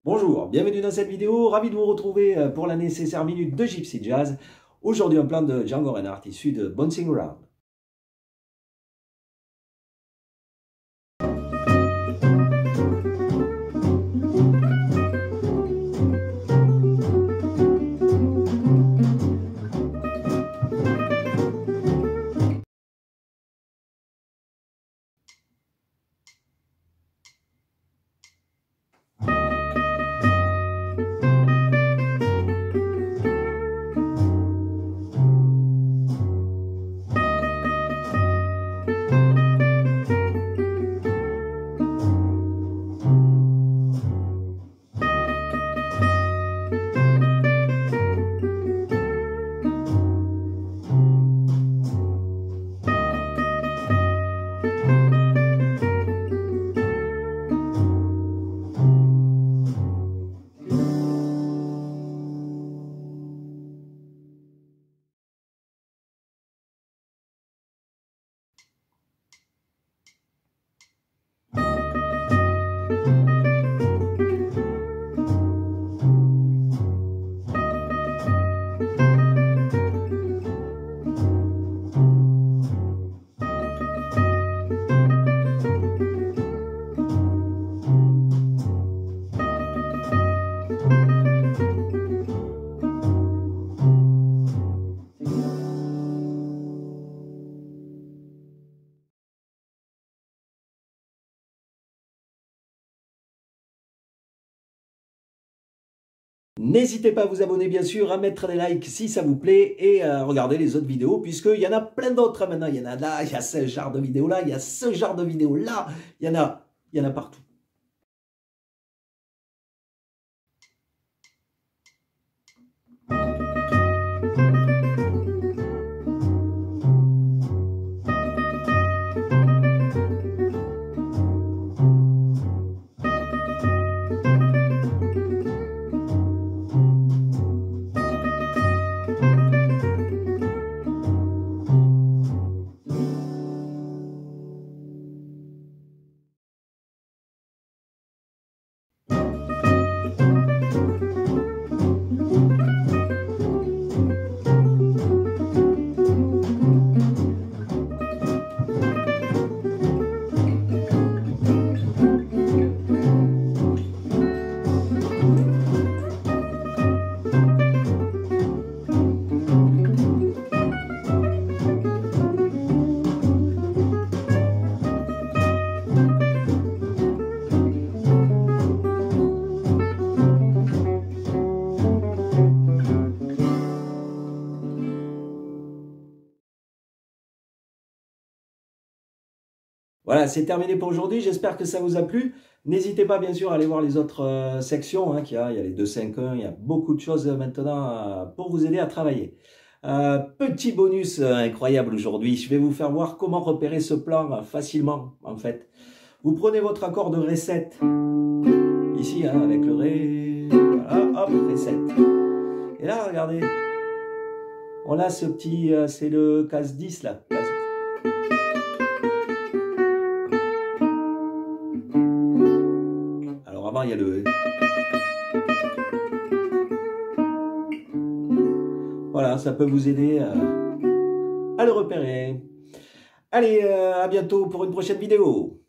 Bonjour, bienvenue dans cette vidéo, ravi de vous retrouver pour la nécessaire minute de Gypsy Jazz. Aujourd'hui un plan de Django Reinhardt issu de Bouncing Around. N'hésitez pas à vous abonner bien sûr, à mettre des likes si ça vous plaît et à regarder les autres vidéos puisqu'il y en a plein d'autres maintenant. Il y en a là, il y a ce genre de vidéos là, il y a ce genre de vidéos là, il y en a partout. Voilà, c'est terminé pour aujourd'hui. J'espère que ça vous a plu. N'hésitez pas, bien sûr, à aller voir les autres sections qu'il y a. Il y a les 2-5-1, il y a beaucoup de choses maintenant pour vous aider à travailler. Petit bonus incroyable aujourd'hui. Je vais vous faire voir comment repérer ce plan facilement, en fait. Vous prenez votre accord de Ré 7, ici, avec le Ré. Voilà, hop, Ré 7. Et là, regardez. On a ce petit, c'est le case 10, là. Avant, il y a le... Voilà, ça peut vous aider à le repérer. Allez, à bientôt pour une prochaine vidéo.